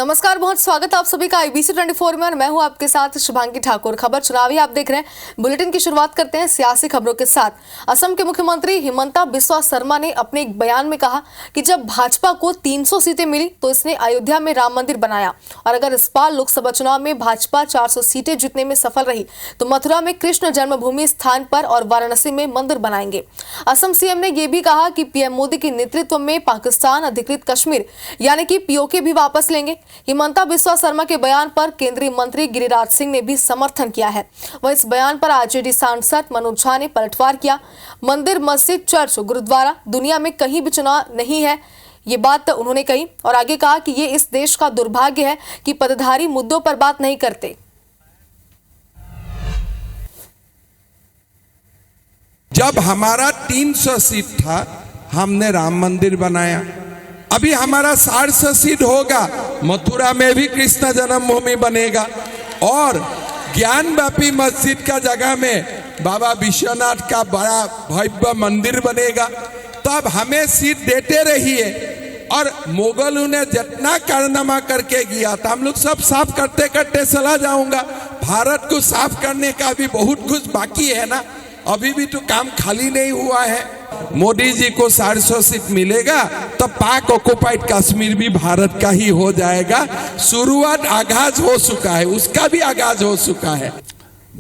नमस्कार, बहुत स्वागत है आप सभी का IBC 24 में और मैं हूं आपके साथ शुभांगी ठाकुर। खबर चुनावी आप देख रहे हैं। बुलेटिन की शुरुआत करते हैं सियासी खबरों के साथ। असम के मुख्यमंत्री हिमंता बिस्वा शर्मा ने अपने एक बयान में कहा कि जब भाजपा को 300 सीटें मिली तो इसने अयोध्या में राम मंदिर बनाया और अगर इस बार लोकसभा चुनाव में भाजपा 400 सीटें जीतने में सफल रही तो मथुरा में कृष्ण जन्मभूमि स्थान पर और वाराणसी में मंदिर बनाएंगे। असम सीएम ने यह भी कहा कि पीएम मोदी के नेतृत्व में पाकिस्तान अधिकृत कश्मीर यानी कि POK भी वापस लेंगे। हिमंता बिस्वा शर्मा के बयान पर केंद्रीय मंत्री गिरिराज सिंह ने भी समर्थन किया है। वह इस बयान पर आरजेडी सांसद मनोज झा ने पलटवार किया। मंदिर, मस्जिद, चर्च, गुरुद्वारा दुनिया में कहीं भी चुनाव नहीं है, ये बात उन्होंने कही और आगे कहा कि ये इस देश का दुर्भाग्य है कि पदधारी मुद्दों पर बात नहीं करते। जब हमारा 300 सीट था हमने राम मंदिर बनाया। अभी हमारा 400 सीट होगा, मथुरा में भी कृष्ण जन्मभूमि बनेगा और ज्ञान व्यापी मस्जिद का जगह में बाबा विश्वनाथ का बड़ा भव्य मंदिर बनेगा। तो अब हमें सीट देते रहिए। और मुगलों ने जितना कारनामा करके गया था हम लोग सब साफ करते करते चला जाऊंगा। भारत को साफ करने का भी बहुत कुछ बाकी है ना, अभी भी तो काम खाली नहीं हुआ है। मोदी जी को 400 सीट मिलेगा तो पाक ऑक्युपाइड कश्मीर भी भारत का ही हो जाएगा। शुरुआत आगाज हो चुका है, उसका भी आगाज हो चुका है।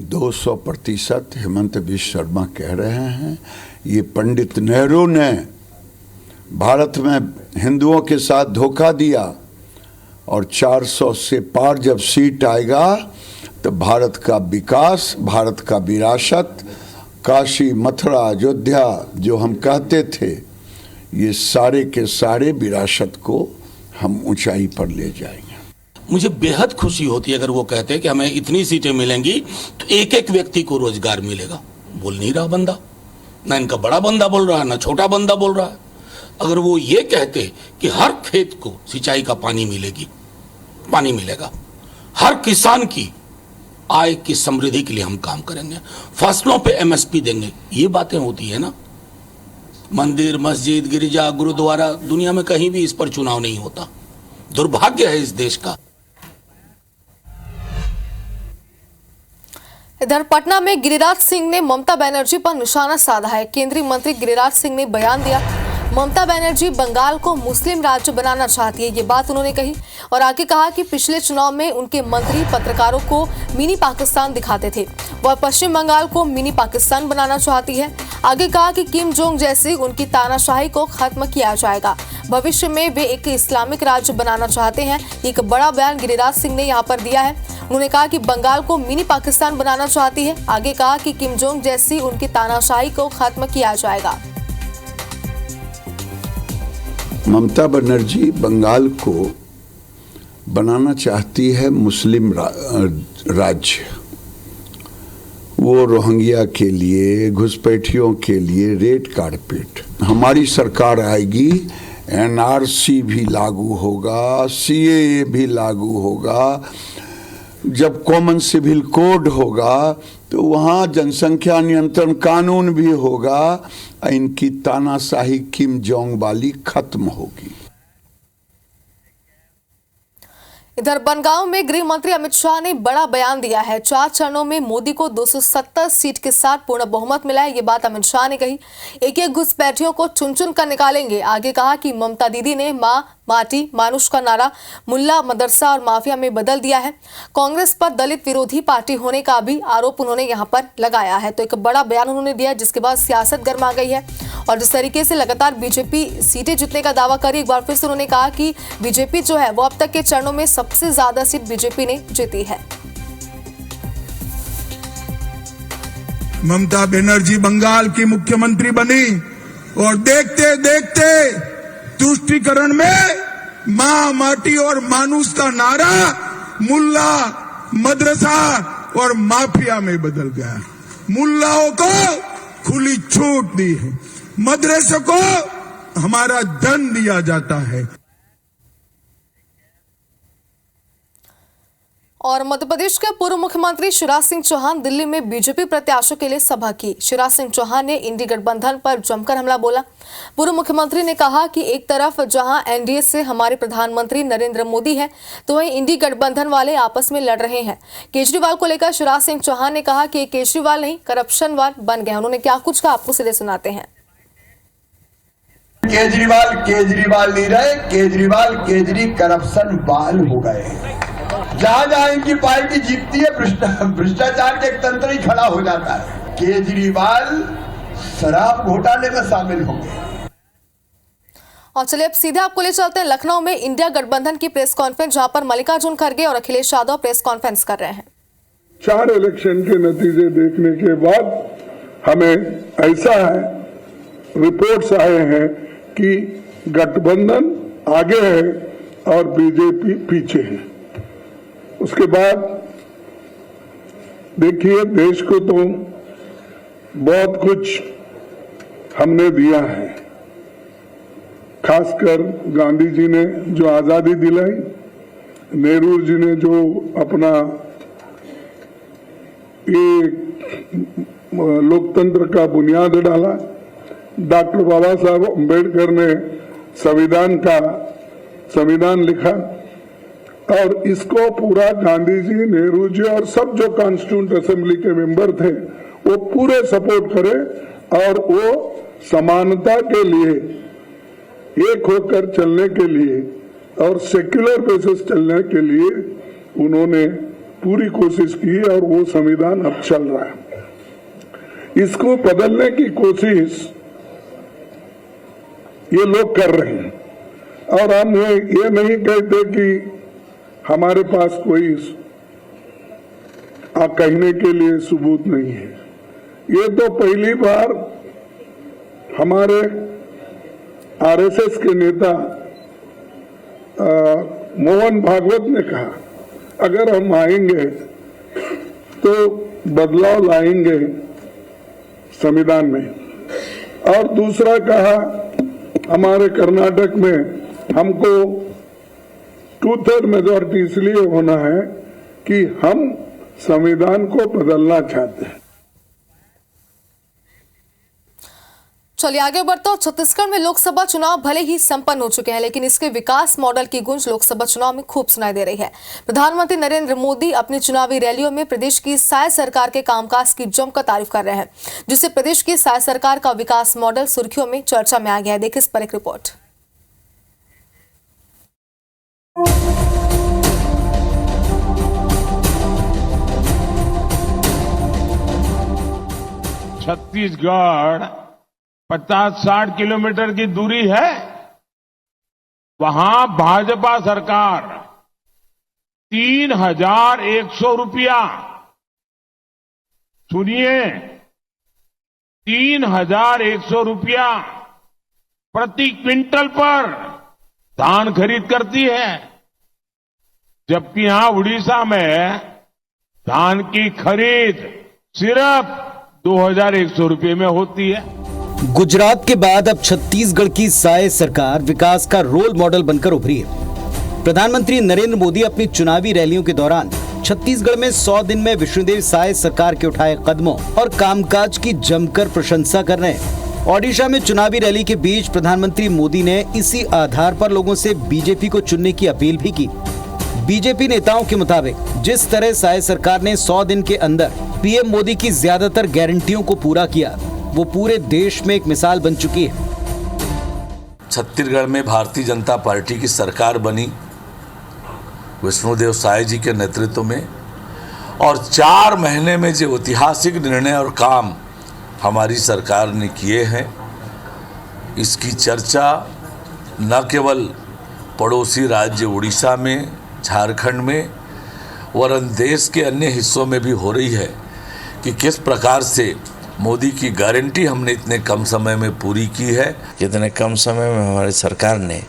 200% हेमंत बिस्वा शर्मा कह रहे हैं ये पंडित नेहरू ने भारत में हिंदुओं के साथ धोखा दिया और 400 से पार जब सीट आएगा तो भारत का विकास, भारत का विरासत, काशी, मथुरा, अयोध्या जो हम कहते थे, ये सारे के सारे विरासत को हम ऊंचाई पर ले जाएंगे। मुझे बेहद खुशी होती है अगर वो कहते हैं कि हमें इतनी सीटें मिलेंगी तो एक एक व्यक्ति को रोजगार मिलेगा। बोल नहीं रहा बंदा, ना इनका बड़ा बंदा बोल रहा है ना छोटा बंदा बोल रहा है। अगर वो ये कहते कि हर खेत को सिंचाई का पानी मिलेगा, हर किसान की आय की समृद्धि के लिए हम काम करेंगे, फसलों पे MSP देंगे, ये बातें होती है ना। मंदिर, मस्जिद, गिरिजा, गुरुद्वारा दुनिया में कहीं भी इस पर चुनाव नहीं होता। दुर्भाग्य है इस देश का। इधर पटना में गिरिराज सिंह ने ममता बनर्जी पर निशाना साधा है। केंद्रीय मंत्री गिरिराज सिंह ने बयान दिया, ममता बनर्जी बंगाल को मुस्लिम राज्य बनाना चाहती है, ये बात उन्होंने कही और आगे कहा कि पिछले चुनाव में उनके मंत्री पत्रकारों को मिनी पाकिस्तान दिखाते थे, वह पश्चिम बंगाल को मिनी पाकिस्तान बनाना चाहती है। आगे कहा कि किम जोंग जैसी उनकी तानाशाही को खत्म किया जाएगा, भविष्य में वे एक इस्लामिक राज्य बनाना चाहते हैं। एक बड़ा बयान गिरिराज सिंह ने यहाँ पर दिया है। उन्होंने कहा कि बंगाल को मिनी पाकिस्तान बनाना चाहती है। आगे कहा कि किम जोंग जैसी उनकी तानाशाही को खत्म किया जाएगा। ममता बनर्जी बंगाल को बनाना चाहती है मुस्लिम राज्य। वो रोहिंग्या के लिए, घुसपैठियों के लिए रेड कारपेट। हमारी सरकार आएगी, NRC भी लागू होगा, CAA भी लागू होगा, जब कॉमन सिविल कोड होगा तो वहाँ जनसंख्या नियंत्रण कानून भी होगा। इनकी तानाशाही किम जोंग वाली खत्म होगी। इधर बनगांव में गृह मंत्री अमित शाह ने बड़ा बयान दिया है। 4 चरणों में मोदी को 270 सीट के साथ पूर्ण बहुमत मिला है, ये बात अमित शाह ने कही। एक घुसपैठियों को चुन चुन कर निकालेंगे। आगे कहा कि ममता दीदी ने माँ, माटी, मानुष का नारा मुल्ला, मदरसा और माफिया में बदल दिया है। कांग्रेस पर दलित विरोधी पार्टी होने का भी आरोप उन्होंने यहाँ पर लगाया है। तो एक बड़ा बयान उन्होंने दिया जिसके बाद सियासत गर्मा गई है और जिस तरीके से लगातार बीजेपी सीटें जीतने का दावा करी, एक बार फिर से उन्होंने कहा कि बीजेपी जो है वो अब तक के चरणों में सबसे ज्यादा सीट बीजेपी ने जीती है। ममता बनर्जी बंगाल की मुख्यमंत्री बनी और देखते देखते तुष्टीकरण में मां, माटी और मानुष का नारा मुल्ला, मदरसा और माफिया में बदल गया। मुल्लाओं को खुली छूट दी है, मदरसे को हमारा धन दिया जाता है। और मध्य प्रदेश के पूर्व मुख्यमंत्री शिवराज सिंह चौहान दिल्ली में बीजेपी प्रत्याशियों के लिए सभा की। शिवराज सिंह चौहान ने इंडी गठबंधन पर जमकर हमला बोला। पूर्व मुख्यमंत्री ने कहा कि एक तरफ जहां एनडीए से हमारे प्रधानमंत्री नरेंद्र मोदी हैं, तो वहीं इंडी गठबंधन वाले आपस में लड़ रहे हैं। केजरीवाल को लेकर शिवराज सिंह चौहान ने कहा कि केजरीवाल नहीं करप्शनवाल बन गए। उन्होंने क्या कुछ कहा, आपको सीधे सुनाते हैं। केजरीवाल केजरीवाल नहीं रहे, केजरीवाल केजरी करप्शन बाल हो गए। जहां जहां इनकी पार्टी जीतती है भ्रष्टाचार के एक तंत्र ही खड़ा हो जाता है। केजरीवाल शराब घोटाले में शामिल होंगे। और चलिए अब सीधे आपको ले चलते हैं लखनऊ में इंडिया गठबंधन की प्रेस कॉन्फ्रेंस, जहां पर मल्लिकार्जुन खड़गे और अखिलेश यादव प्रेस कॉन्फ्रेंस कर रहे हैं। 4 इलेक्शन के नतीजे देखने के बाद हमें ऐसा है, रिपोर्ट्स आए हैं कि गठबंधन आगे है और बीजेपी पीछे है। उसके बाद देखिए, देश को तो बहुत कुछ हमने दिया है, खासकर गांधी जी ने जो आजादी दिलाई, नेहरू जी ने जो अपना एक लोकतंत्र का बुनियाद डाला, डॉक्टर बाबा साहब अम्बेडकर ने संविधान लिखा, और इसको पूरा गांधी जी, नेहरू जी और सब जो कॉन्स्टिट्यूंट असेंबली के मेंबर थे वो पूरे सपोर्ट करे, और वो समानता के लिए, एक होकर चलने के लिए और सेक्युलर बेसिस चलने के लिए उन्होंने पूरी कोशिश की, और वो संविधान अब चल रहा है। इसको बदलने की कोशिश ये लोग कर रहे हैं, और हम ये नहीं कहते कि हमारे पास कोई कहने के लिए सबूत नहीं है। ये तो पहली बार हमारे आरएसएस के नेता मोहन भागवत ने कहा, अगर हम आएंगे तो बदलाव लाएंगे संविधान में। और दूसरा कहा, हमारे कर्नाटक में हमको 2/3 मेजॉरिटी इसलिए होना है कि हम संविधान को बदलना चाहते हैं। चलिए आगे बढ़ते हैं। छत्तीसगढ़ में लोकसभा चुनाव भले ही संपन्न हो चुके हैं, लेकिन इसके विकास मॉडल की गूंज लोकसभा चुनाव में खूब सुनाई दे रही है। प्रधानमंत्री नरेंद्र मोदी अपनी चुनावी रैलियों में प्रदेश की साय सरकार के कामकाज की जमकर तारीफ कर रहे हैं, जिससे प्रदेश की साय सरकार का विकास मॉडल सुर्खियों में चर्चा में आ गया है। देखिए इस पर एक रिपोर्ट। छत्तीसगढ़ 50-60 किलोमीटर की दूरी है, वहां भाजपा सरकार 3,100 रुपया, सुनिए 3,100 रुपया प्रति क्विंटल पर धान खरीद करती है, जबकि यहां उड़ीसा में धान की खरीद सिर्फ 2,100 रुपये में होती है। गुजरात के बाद अब छत्तीसगढ़ की साय सरकार विकास का रोल मॉडल बनकर उभरी है। प्रधानमंत्री नरेंद्र मोदी अपनी चुनावी रैलियों के दौरान छत्तीसगढ़ में 100 दिन में विष्णुदेव साय सरकार के उठाए कदमों और कामकाज की जमकर प्रशंसा कर रहे हैं। ओडिशा में चुनावी रैली के बीच प्रधानमंत्री मोदी ने इसी आधार पर लोगों से बीजेपी को चुनने की अपील भी की। बीजेपी नेताओं के मुताबिक जिस तरह साय सरकार ने 100 दिन के अंदर पीएम मोदी की ज्यादातर गारंटियों को पूरा किया, वो पूरे देश में एक मिसाल बन चुकी है। छत्तीसगढ़ में भारतीय जनता पार्टी की सरकार बनी विष्णुदेव साय जी के नेतृत्व में, और 4 महीने में जो ऐतिहासिक निर्णय और काम हमारी सरकार ने किए हैं, इसकी चर्चा न केवल पड़ोसी राज्य उड़ीसा में, झारखंड में, वरन देश के अन्य हिस्सों में भी हो रही है कि किस प्रकार से मोदी की गारंटी हमने इतने कम समय में पूरी की है। कितने कम समय में हमारी सरकार ने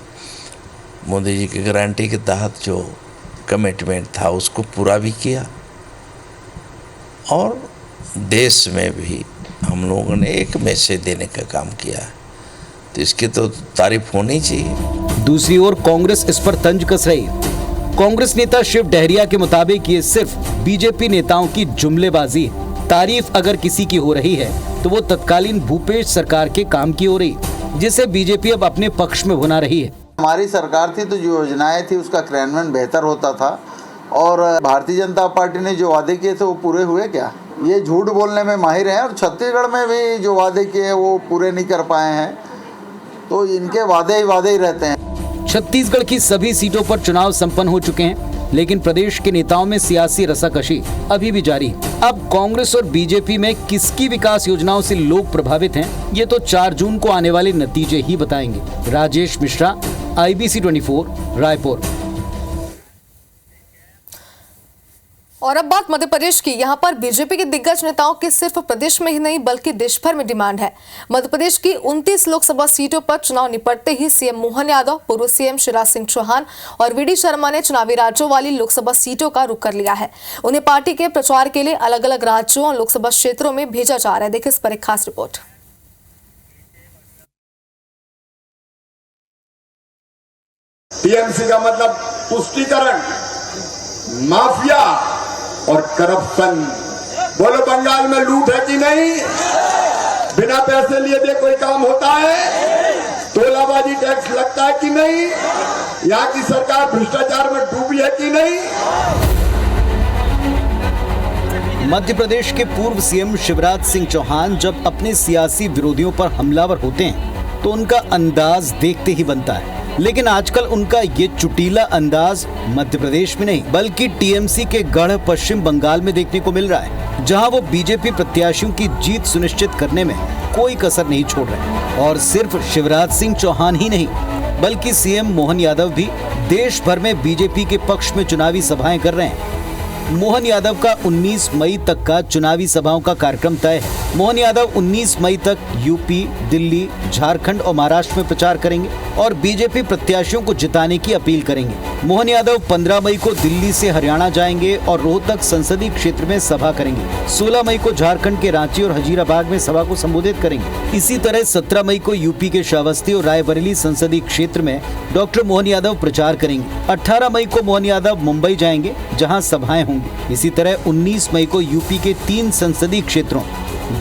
मोदी जी की गारंटी के तहत जो कमिटमेंट था उसको पूरा भी किया, और देश में भी हम लोगों ने एक मैसेज देने का काम किया है, तो इसकी तो तारीफ होनी चाहिए। दूसरी ओर कांग्रेस इस पर तंज कस रही। कांग्रेस नेता शिव डहरिया के मुताबिक ये सिर्फ बीजेपी नेताओं की जुमलेबाजी है। तारीफ अगर किसी की हो रही है तो वो तत्कालीन भूपेश सरकार के काम की हो रही, जिसे बीजेपी अब अपने पक्ष में भुना रही है। हमारी सरकार थी तो जो योजनाएं थी उसका क्रियान्वयन बेहतर होता था, और भारतीय जनता पार्टी ने जो वादे किए थे वो पूरे हुए क्या? ये झूठ बोलने में माहिर हैं, और छत्तीसगढ़ में भी जो वादे किए हैं वो पूरे नहीं कर पाए हैं, तो इनके वादे ही रहते हैं। छत्तीसगढ़ की सभी सीटों पर चुनाव संपन्न हो चुके हैं, लेकिन प्रदेश के नेताओं में सियासी रसाकशी अभी भी जारी है। अब कांग्रेस और बीजेपी में किसकी विकास योजनाओं से लोग प्रभावित हैं, ये तो 4 जून को आने वाले नतीजे ही बताएंगे। राजेश मिश्रा, IBC 24, रायपुर। और अब बात मध्य प्रदेश की। यहाँ पर बीजेपी के दिग्गज नेताओं की सिर्फ प्रदेश में ही नहीं बल्कि देश भर में डिमांड है। मध्य प्रदेश की 29 लोकसभा सीटों पर चुनाव निपटते ही सीएम मोहन यादव, पूर्व सीएम शिवराज सिंह चौहान और VD शर्मा ने चुनावी राज्यों वाली लोकसभा सीटों का रुख कर लिया है। उन्हें पार्टी के प्रचार के लिए अलग अलग राज्यों और लोकसभा क्षेत्रों में भेजा जा रहा है। देखिए इस पर एक खास रिपोर्ट। टीएमसी का मतलब तुष्टीकरण, माफिया और करप्शन। बोलो बंगाल में लूट है कि नहीं? बिना पैसे लिए दे कोई काम होता है? तोलाबाजी टैक्स लगता है कि नहीं? यहाँ की सरकार भ्रष्टाचार में डूबी है कि नहीं? मध्य प्रदेश के पूर्व सीएम शिवराज सिंह चौहान जब अपने सियासी विरोधियों पर हमलावर होते हैं तो उनका अंदाज देखते ही बनता है, लेकिन आजकल उनका ये चुटीला अंदाज मध्य प्रदेश में नहीं बल्कि टीएमसी के गढ़ पश्चिम बंगाल में देखने को मिल रहा है, जहां वो बीजेपी प्रत्याशियों की जीत सुनिश्चित करने में कोई कसर नहीं छोड़ रहे। और सिर्फ शिवराज सिंह चौहान ही नहीं बल्कि सीएम मोहन यादव भी देश भर में बीजेपी के पक्ष में चुनावी सभाएं कर रहे हैं। मोहन यादव का 19 मई तक का चुनावी सभाओं का कार्यक्रम तय है। मोहन यादव 19 मई तक यूपी, दिल्ली, झारखंड और महाराष्ट्र में प्रचार करेंगे और बीजेपी प्रत्याशियों को जिताने की अपील करेंगे। मोहन यादव 15 मई को दिल्ली से हरियाणा जाएंगे और रोहतक संसदीय क्षेत्र में सभा करेंगे। 16 मई को झारखंड के रांची और हजीराबाद में सभा को संबोधित करेंगे। इसी तरह 17 मई को यूपी के श्रावस्ती और रायबरेली संसदीय क्षेत्र में डॉक्टर मोहन यादव प्रचार करेंगे। 18 मई को मोहन यादव मुंबई जाएंगे जहां सभाएं होंगी। इसी तरह 19 मई को यूपी के 3 संसदीय क्षेत्रों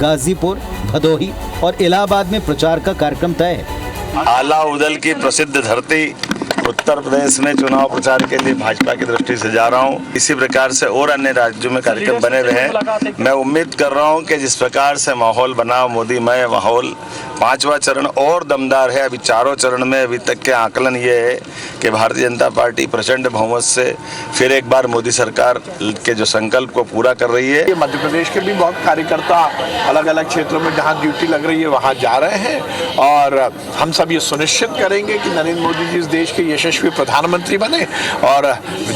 गाजीपुर, भदोही और इलाहाबाद में प्रचार का कार्यक्रम तय है। आला उदल की प्रसिद्ध धरती उत्तर प्रदेश में चुनाव प्रचार के लिए भाजपा की दृष्टि से जा रहा हूं। इसी प्रकार से और अन्य राज्यों में कार्यक्रम बने रहे। मैं उम्मीद कर रहा हूं कि जिस प्रकार से माहौल बना, मोदीमय माहौल, 5वां चरण और दमदार है। अभी 4 चरण में अभी तक के आकलन ये है कि भारतीय जनता पार्टी प्रचंड बहुमत से फिर एक बार मोदी सरकार के जो संकल्प को पूरा कर रही है। मध्य प्रदेश के भी बहुत कार्यकर्ता अलग अलग क्षेत्रों में जहां ड्यूटी लग रही है वहां जा रहे हैं, और हम सब ये सुनिश्चित करेंगे कि नरेंद्र मोदी जी इस देश के यशस्वी प्रधानमंत्री बने और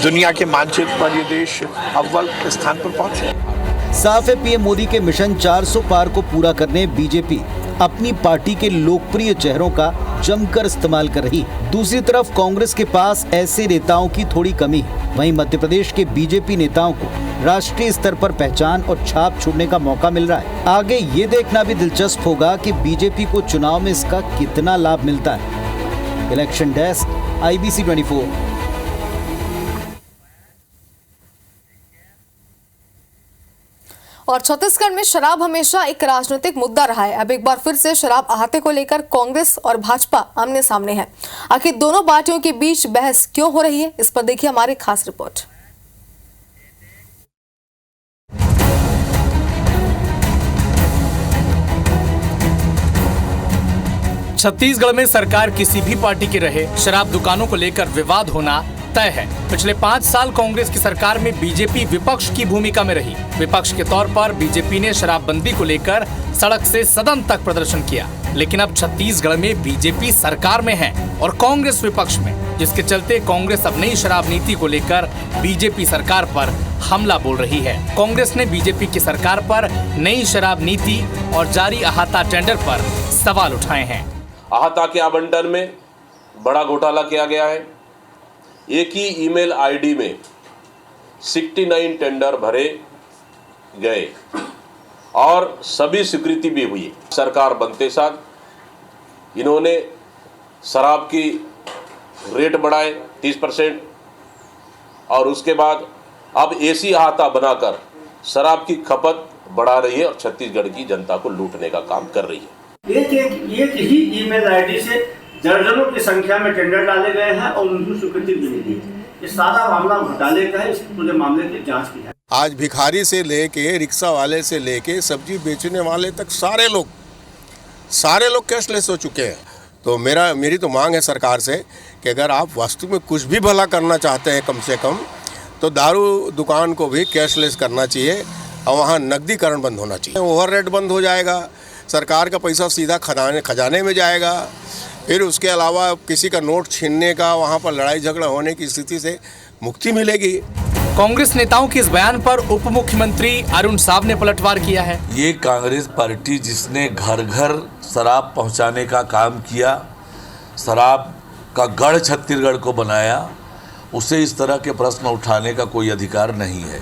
दुनिया के मानचित्र पर ये देश अव्वल स्थान पर पहुंचे। साफ है, पीएम मोदी के मिशन 400 पार को पूरा करने बीजेपी अपनी पार्टी के लोकप्रिय चेहरों का जमकर इस्तेमाल कर रही। दूसरी तरफ कांग्रेस के पास ऐसे नेताओं की थोड़ी कमी है। वहीं मध्य प्रदेश के बीजेपी नेताओं को राष्ट्रीय स्तर पर पहचान और छाप छोड़ने का मौका मिल रहा है। आगे ये देखना भी दिलचस्प होगा कि बीजेपी को चुनाव में इसका कितना लाभ मिलता है। Election desk, IBC 24। और छत्तीसगढ़ में शराब हमेशा एक राजनीतिक मुद्दा रहा है। अब एक बार फिर से शराब अहाते को लेकर कांग्रेस और भाजपा आमने सामने है। आखिर दोनों पार्टियों के बीच बहस क्यों हो रही है, इस पर देखिए हमारी खास रिपोर्ट। छत्तीसगढ़ में सरकार किसी भी पार्टी की रहे, शराब दुकानों को लेकर विवाद होना तय है। पिछले 5 साल कांग्रेस की सरकार में बीजेपी विपक्ष की भूमिका में रही। विपक्ष के तौर पर बीजेपी ने शराबबंदी को लेकर सड़क से सदन तक प्रदर्शन किया, लेकिन अब छत्तीसगढ़ में बीजेपी सरकार में है और कांग्रेस विपक्ष में, जिसके चलते कांग्रेस अब नई शराब नीति को लेकर बीजेपी सरकार पर हमला बोल रही है। कांग्रेस ने बीजेपी की सरकार पर नई शराब नीति और जारी अहाता टेंडर पर सवाल उठाए हैं। अहाता के आवंटन में बड़ा घोटाला किया गया है। एक ही ईमेल आईडी में 69 टेंडर भरे गए और सभी स्वीकृति भी हुई। सरकार बनते साथ इन्होंने शराब की रेट बढ़ाए 30%, और उसके बाद अब ऐसी हाथा बनाकर शराब की खपत बढ़ा रही है और छत्तीसगढ़ की जनता को लूटने का काम कर रही है। एक ही ईमेल आईडी से दर्जनों की संख्या में टेंडर डाले गए हैं और उनको स्वीकृति भी नहीं दी। ये सारा मामला घोटाले का है, इस पूरे मामले की जांच की है। आज भिखारी से लेके रिक्शा वाले से लेके सब्जी बेचने वाले तक सारे लोग कैशलेस हो चुके हैं। तो मेरी तो मांग है सरकार से कि अगर आप वास्तव में कुछ भी भला करना चाहते हैं कम से कम तो दारू दुकान को भी कैशलेस करना चाहिए और वहाँ नकदीकरण बंद होना चाहिए। ओवररेट बंद हो जाएगा, सरकार का पैसा सीधा खजाने में जाएगा। फिर उसके अलावा किसी का नोट छीनने का, वहाँ पर लड़ाई झगड़ा होने की स्थिति से मुक्ति मिलेगी। कांग्रेस नेताओं के इस बयान पर उप मुख्यमंत्री अरुण साव ने पलटवार किया है। ये कांग्रेस पार्टी जिसने घर घर शराब पहुंचाने का काम किया, शराब का गढ़ छत्तीसगढ़ को बनाया, उसे इस तरह के प्रश्न उठाने का कोई अधिकार नहीं है।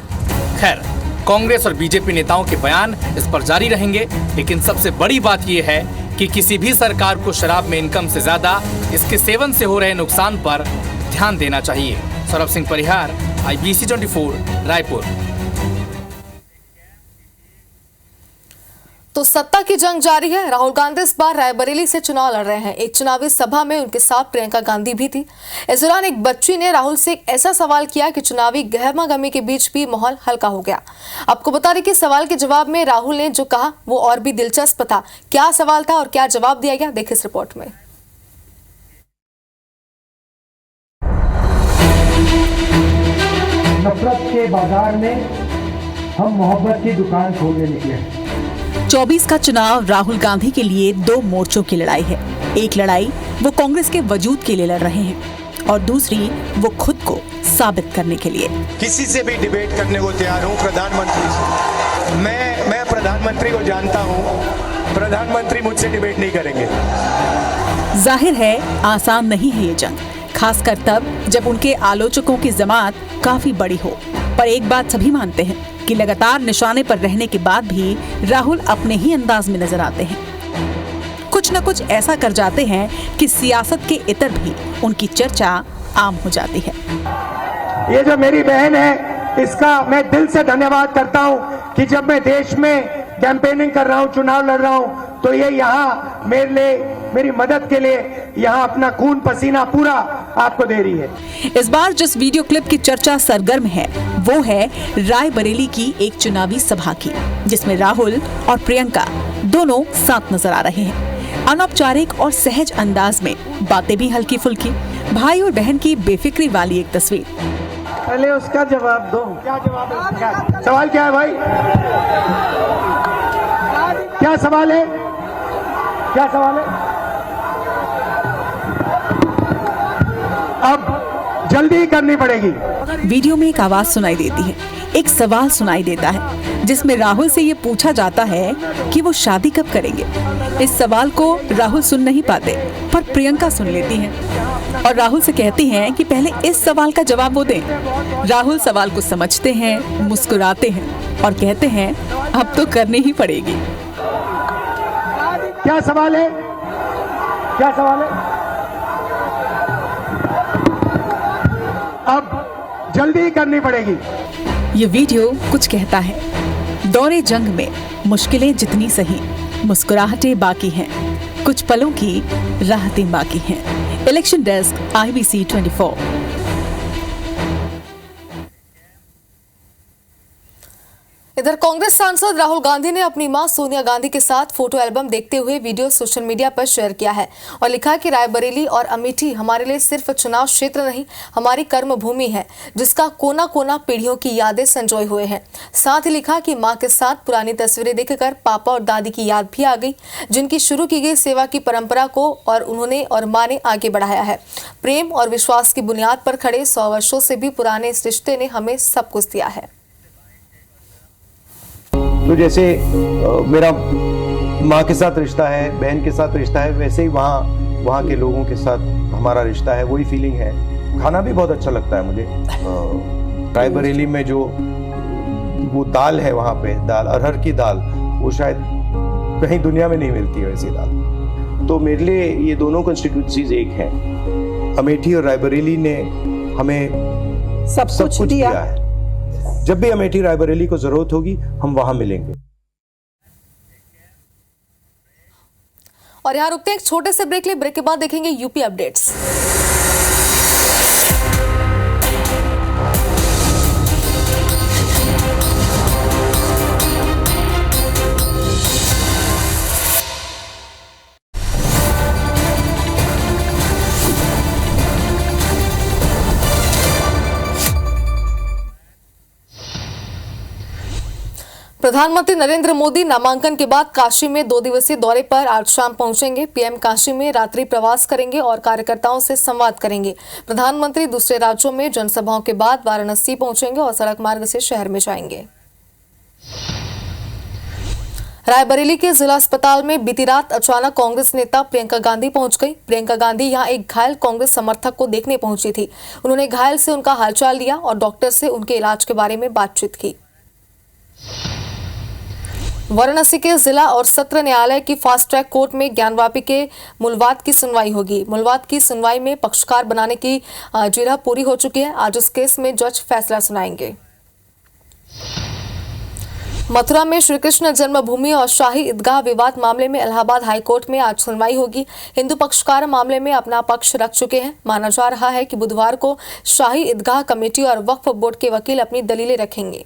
खैर, कांग्रेस और बीजेपी नेताओं के बयान इस पर जारी रहेंगे, लेकिन सबसे बड़ी बात यह है कि किसी भी सरकार को शराब में इनकम से ज्यादा इसके सेवन से हो रहे नुकसान पर ध्यान देना चाहिए। सौरभ सिंह परिहार, IBC 24, रायपुर। तो सत्ता की जंग जारी है। राहुल गांधी इस बार रायबरेली से चुनाव लड़ रहे हैं। एक चुनावी सभा में उनके साथ प्रियंका गांधी भी थी। इस दौरान एक बच्ची ने राहुल से एक ऐसा सवाल किया कि चुनावी गहमागहमी के बीच भी माहौल हल्का हो गया। आपको बता दें कि सवाल के जवाब में राहुल ने जो कहा वो और भी दिलचस्प था। क्या सवाल था और क्या जवाब दिया गया, देखिए इस रिपोर्ट में। नफरत के बाजार में हम मोहब्बत की दुकान खोलने निकले। 24 का चुनाव राहुल गांधी के लिए दो मोर्चों की लड़ाई है। एक लड़ाई वो कांग्रेस के वजूद के लिए लड़ रहे हैं और दूसरी वो खुद को साबित करने के लिए। किसी से भी डिबेट करने को तैयार हूँ, प्रधानमंत्री से। मैं प्रधानमंत्री को जानता हूँ, प्रधानमंत्री मुझसे डिबेट नहीं करेंगे। जाहिर है आसान नहीं है ये जंग, खासकर तब जब उनके आलोचकों की जमात काफी बड़ी हो। पर एक बात सभी मानते हैं कि लगातार निशाने पर रहने के बाद भी राहुल अपने ही अंदाज में नजर आते हैं। कुछ न कुछ ऐसा कर जाते हैं कि सियासत के इतर भी उनकी चर्चा आम हो जाती है। ये जो मेरी बहन है, इसका मैं दिल से धन्यवाद करता हूँ कि जब मैं देश में कैंपेनिंग कर रहा हूँ, चुनाव लड़ रहा हूँ, तो ये यहाँ मेरे लिए, मेरी मदद के लिए यहाँ अपना खून पसीना पूरा आपको दे रही है। इस बार जिस वीडियो क्लिप की चर्चा सरगर्म है वो है रायबरेली की एक चुनावी सभा की, जिसमें राहुल और प्रियंका दोनों साथ नजर आ रहे हैं। अनौपचारिक और सहज अंदाज में बातें भी हल्की फुल्की, भाई और बहन की बेफिक्री वाली एक तस्वीर। पहले उसका जवाब दो। क्या जवाब है? सवाल क्या है भाई? क्या सवाल है? क्या सवाल है? अब जल्दी करनी पड़ेगी। वीडियो में एक आवाज सुनाई देती है, एक सवाल सुनाई देता है जिसमें राहुल से ये पूछा जाता है कि वो शादी कब करेंगे। इस सवाल को राहुल सुन नहीं पाते, पर प्रियंका सुन लेती हैं और राहुल से कहती हैं कि पहले इस सवाल का जवाब वो दें। राहुल सवाल को समझते हैं, मुस्कुराते हैं और कहते हैं अब तो करनी ही पड़ेगी। क्या सवाल है? क्या सवाल है? अब जल्दी करनी पड़ेगी। ये वीडियो कुछ कहता है, दौरे जंग में मुश्किलें जितनी सही, मुस्कुराहटें बाकी हैं, कुछ पलों की राहतें बाकी हैं। Election desk, IBC 24। इधर कांग्रेस सांसद राहुल गांधी ने अपनी मां सोनिया गांधी के साथ फोटो एल्बम देखते हुए वीडियो सोशल मीडिया पर शेयर किया है और लिखा कि रायबरेली और अमेठी हमारे लिए सिर्फ चुनाव क्षेत्र नहीं, हमारी कर्म भूमि है, जिसका कोना कोना पीढ़ियों की यादें संजोए हुए हैं। साथ ही लिखा कि मां के साथ पुरानी तस्वीरें देखकर पापा और दादी की याद भी आ गई, जिनकी शुरू की गई सेवा की परंपरा को और उन्होंने और मां ने आगे बढ़ाया है। प्रेम और विश्वास की बुनियाद पर खड़े 100 वर्षों से भी पुराने इस रिश्ते ने हमें सब कुछ दिया है। तो जैसे मेरा माँ के साथ रिश्ता है, बहन के साथ रिश्ता है, वैसे ही वहाँ के लोगों के साथ हमारा रिश्ता है, वही फीलिंग है। खाना भी बहुत अच्छा लगता है मुझे। रायबरेली में जो वो दाल है, वहाँ पे दाल, अरहर की दाल, वो शायद कहीं दुनिया में नहीं मिलती है वैसी दाल। तो मेरे लिए ये दोनों कॉन्स्टिट्यूंसीज एक हैं। अमेठी और रायबरेली ने हमें सब कुछ दिया है। जब भी अमेठी रायबरेली को जरूरत होगी हम वहां मिलेंगे। और यहाँ रुकते हैं एक छोटे से ब्रेक ले, ब्रेक के बाद देखेंगे यूपी अपडेट्स। प्रधानमंत्री नरेंद्र मोदी नामांकन के बाद काशी में 2 दिवसीय दौरे पर आज शाम पहुंचेंगे। पीएम काशी में रात्रि प्रवास करेंगे और कार्यकर्ताओं से संवाद करेंगे। प्रधानमंत्री दूसरे राज्यों में जनसभाओं के बाद वाराणसी पहुंचेंगे और सड़क मार्ग से शहर में जाएंगे। रायबरेली के जिला अस्पताल में बीती रात अचानक कांग्रेस नेता प्रियंका गांधी पहुंच गई। प्रियंका गांधी यहां एक घायल कांग्रेस समर्थक को देखने पहुंची थी। उन्होंने घायल से उनका हालचाल लिया और डॉक्टर से उनके इलाज के बारे में बातचीत की। वाराणसी के जिला और सत्र न्यायालय की फास्ट ट्रैक कोर्ट में ज्ञानवापी के मूलवाद की सुनवाई होगी। मूलवाद की सुनवाई में पक्षकार बनाने की जिरह पूरी हो चुकी है। आज इस केस में जज फैसला सुनाएंगे। मथुरा में श्री कृष्ण जन्मभूमि और शाही ईदगाह विवाद मामले में इलाहाबाद हाईकोर्ट में आज सुनवाई होगी। हिंदू पक्षकार मामले में अपना पक्ष रख चुके हैं। माना जा रहा है कि बुधवार को शाही ईदगाह कमेटी और वक्फ बोर्ड के वकील अपनी दलीलें रखेंगे।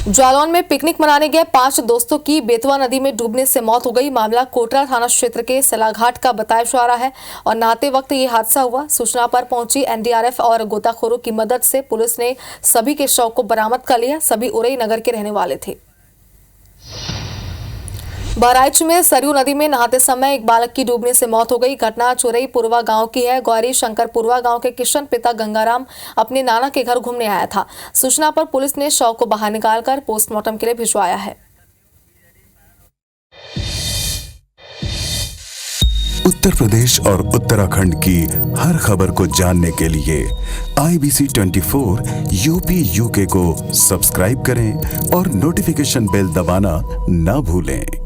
जालौन में पिकनिक मनाने गए 5 दोस्तों की बेतवा नदी में डूबने से मौत हो गई। मामला कोटरा थाना क्षेत्र के सलाघाट का बताया जा रहा है और नहाते वक्त ये हादसा हुआ। सूचना पर पहुंची एनडीआरएफ और गोताखोरों की मदद से पुलिस ने सभी के शव को बरामद कर लिया। सभी उरई नगर के रहने वाले थे। बहराइच में सरयू नदी में नहाते समय एक बालक की डूबने से मौत हो गई। घटना चुरई पुरवा गांव की है। गौरी शंकर पुरवा गांव के किशन पिता गंगाराम अपने नाना के घर घूमने आया था। सूचना पर पुलिस ने शव को बाहर निकालकर पोस्टमार्टम के लिए भिजवाया है। उत्तर प्रदेश और उत्तराखंड की हर खबर को जानने के लिए IBC 24 यूपी UK को सब्सक्राइब करें और नोटिफिकेशन बेल दबाना ना भूलें।